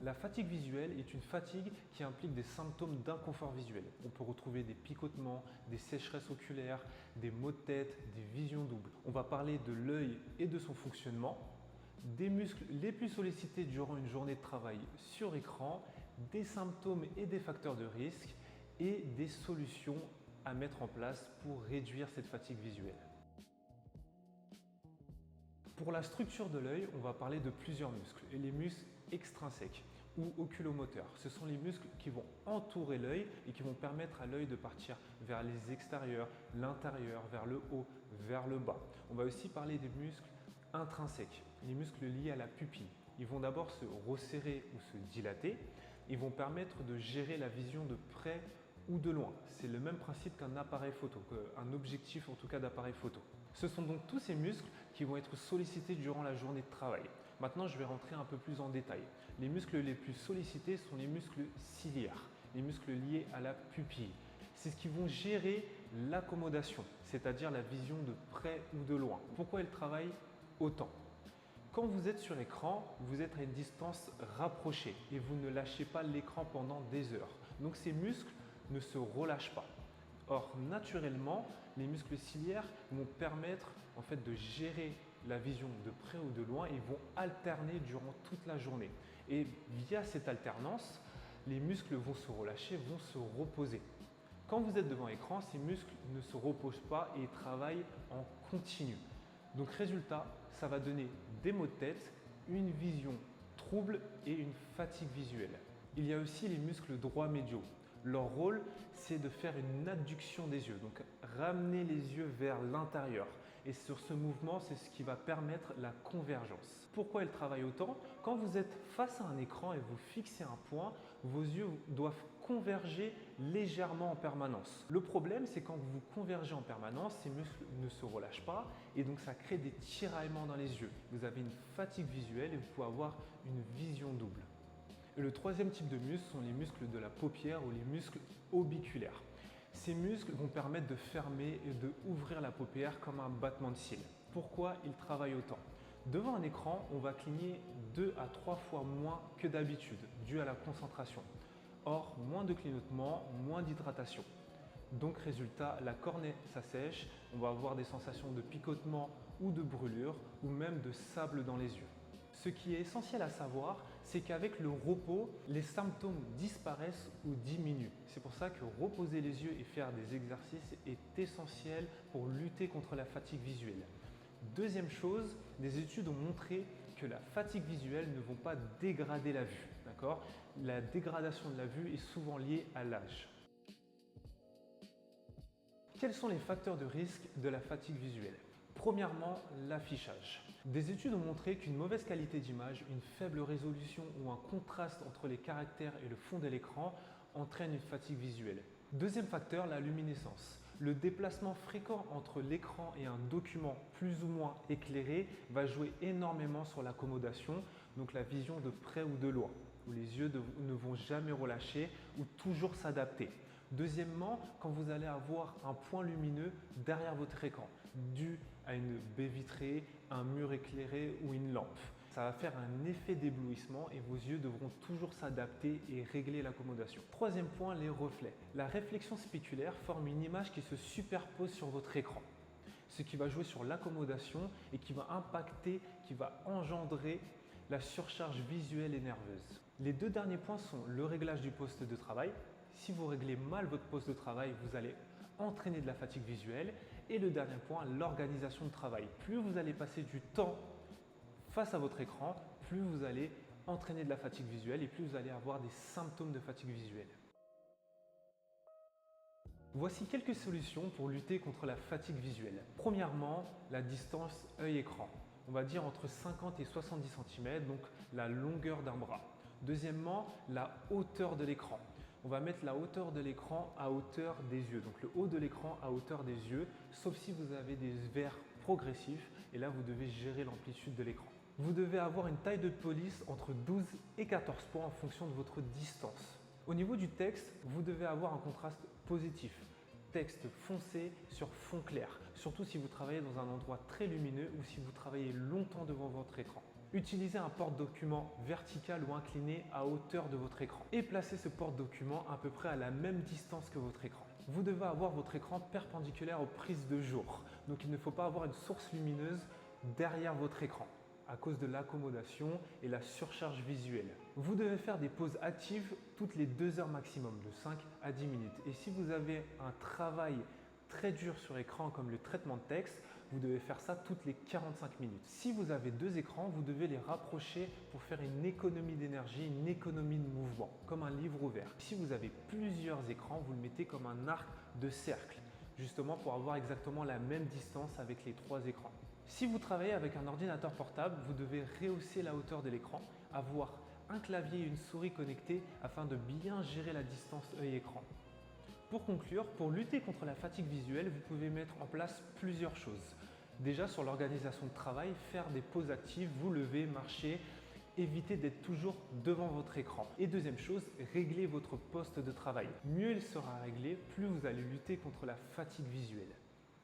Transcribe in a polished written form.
La fatigue visuelle est une fatigue qui implique des symptômes d'inconfort visuel. On peut retrouver des picotements, des sécheresses oculaires, des maux de tête, des visions doubles. On va parler de l'œil et de son fonctionnement, des muscles les plus sollicités durant une journée de travail sur écran, des symptômes et des facteurs de risque et des solutions à mettre en place pour réduire cette fatigue visuelle. Pour la structure de l'œil, on va parler de plusieurs muscles. Et les muscles extrinsèques ou oculomoteurs, ce sont les muscles qui vont entourer l'œil et qui vont permettre à l'œil de partir vers les extérieurs, l'intérieur, vers le haut, vers le bas. On va aussi parler des muscles intrinsèques, les muscles liés à la pupille. Ils vont d'abord se resserrer ou se dilater. Ils vont permettre de gérer la vision de près ou de loin. C'est le même principe qu'un appareil photo, qu'un objectif en tout cas d'appareil photo. Ce sont donc tous ces muscles qui vont être sollicités durant la journée de travail. Maintenant, je vais rentrer un peu plus en détail. Les muscles les plus sollicités sont les muscles ciliaires, les muscles liés à la pupille. C'est ce qui vont gérer l'accommodation, c'est-à-dire la vision de près ou de loin. Pourquoi ils travaillent autant ? Quand vous êtes sur écran, vous êtes à une distance rapprochée et vous ne lâchez pas l'écran pendant des heures. Donc ces muscles ne se relâchent pas. Or, naturellement, les muscles ciliaires vont permettre en fait, de gérer la vision de près ou de loin et vont alterner durant toute la journée. Et via cette alternance, les muscles vont se relâcher, vont se reposer. Quand vous êtes devant l'écran, ces muscles ne se reposent pas et travaillent en continu. Donc résultat, ça va donner des maux de tête, une vision trouble et une fatigue visuelle. Il y a aussi les muscles droits médiaux. Leur rôle, c'est de faire une adduction des yeux, donc ramener les yeux vers l'intérieur. Et sur ce mouvement, c'est ce qui va permettre la convergence. Pourquoi ils travaillent autant ? Quand vous êtes face à un écran et vous fixez un point, vos yeux doivent converger légèrement en permanence. Le problème, c'est quand vous convergez en permanence, ces muscles ne se relâchent pas et donc ça crée des tiraillements dans les yeux. Vous avez une fatigue visuelle et vous pouvez avoir une vision double. Et le troisième type de muscles sont les muscles de la paupière ou les muscles orbiculaires. Ces muscles vont permettre de fermer et de ouvrir la paupière comme un battement de cils. Pourquoi ils travaillent autant ? Devant un écran, on va cligner 2 à 3 fois moins que d'habitude, dû à la concentration. Or, moins de clignotement, moins d'hydratation. Donc résultat, la cornée s'assèche, on va avoir des sensations de picotement ou de brûlure ou même de sable dans les yeux. Ce qui est essentiel à savoir, c'est qu'avec le repos, les symptômes disparaissent ou diminuent. C'est pour ça que reposer les yeux et faire des exercices est essentiel pour lutter contre la fatigue visuelle. Deuxième chose, des études ont montré que la fatigue visuelle ne va pas dégrader la vue. D'accord ? La dégradation de la vue est souvent liée à l'âge. Quels sont les facteurs de risque de la fatigue visuelle ? Premièrement, l'affichage. Des études ont montré qu'une mauvaise qualité d'image, une faible résolution ou un contraste entre les caractères et le fond de l'écran entraîne une fatigue visuelle. Deuxième facteur, la luminescence. Le déplacement fréquent entre l'écran et un document plus ou moins éclairé va jouer énormément sur l'accommodation, donc la vision de près ou de loin, où les yeux ne vont jamais relâcher ou toujours s'adapter. Deuxièmement, quand vous allez avoir un point lumineux derrière votre écran, dû à une baie vitrée, un mur éclairé ou une lampe. Ça va faire un effet d'éblouissement et vos yeux devront toujours s'adapter et régler l'accommodation. Troisième point, les reflets. La réflexion spéculaire forme une image qui se superpose sur votre écran, ce qui va jouer sur l'accommodation et qui va impacter, qui va engendrer la surcharge visuelle et nerveuse. Les deux derniers points sont le réglage du poste de travail. Si vous réglez mal votre poste de travail, vous allez entraîner de la fatigue visuelle. Et le dernier point, l'organisation de travail. Plus vous allez passer du temps face à votre écran, plus vous allez entraîner de la fatigue visuelle et plus vous allez avoir des symptômes de fatigue visuelle. Voici quelques solutions pour lutter contre la fatigue visuelle. Premièrement, la distance œil-écran. On va dire entre 50 et 70 cm, donc la longueur d'un bras. Deuxièmement, la hauteur de l'écran. On va mettre la hauteur de l'écran à hauteur des yeux, donc le haut de l'écran à hauteur des yeux, sauf si vous avez des verres progressifs et là vous devez gérer l'amplitude de l'écran. Vous devez avoir une taille de police entre 12 et 14 points en fonction de votre distance. Au niveau du texte, vous devez avoir un contraste positif. Texte foncé sur fond clair, surtout si vous travaillez dans un endroit très lumineux ou si vous travaillez longtemps devant votre écran. Utilisez un porte-document vertical ou incliné à hauteur de votre écran et placez ce porte-document à peu près à la même distance que votre écran. Vous devez avoir votre écran perpendiculaire aux prises de jour, donc il ne faut pas avoir une source lumineuse derrière votre écran à cause de l'accommodation et la surcharge visuelle. Vous devez faire des pauses actives toutes les 2 heures maximum, de 5 à 10 minutes. Et si vous avez un travail très dur sur écran comme le traitement de texte, vous devez faire ça toutes les 45 minutes. Si vous avez 2 écrans, vous devez les rapprocher pour faire une économie d'énergie, une économie de mouvement, comme un livre ouvert. Si vous avez plusieurs écrans, vous le mettez comme un arc de cercle, justement pour avoir exactement la même distance avec les 3 écrans. Si vous travaillez avec un ordinateur portable, vous devez rehausser la hauteur de l'écran, avoir un clavier et une souris connectés afin de bien gérer la distance œil-écran. Pour conclure, pour lutter contre la fatigue visuelle, vous pouvez mettre en place plusieurs choses. Déjà sur l'organisation de travail, faire des pauses actives, vous lever, marcher, évitez d'être toujours devant votre écran. Et deuxième chose, réglez votre poste de travail. Mieux il sera réglé, plus vous allez lutter contre la fatigue visuelle.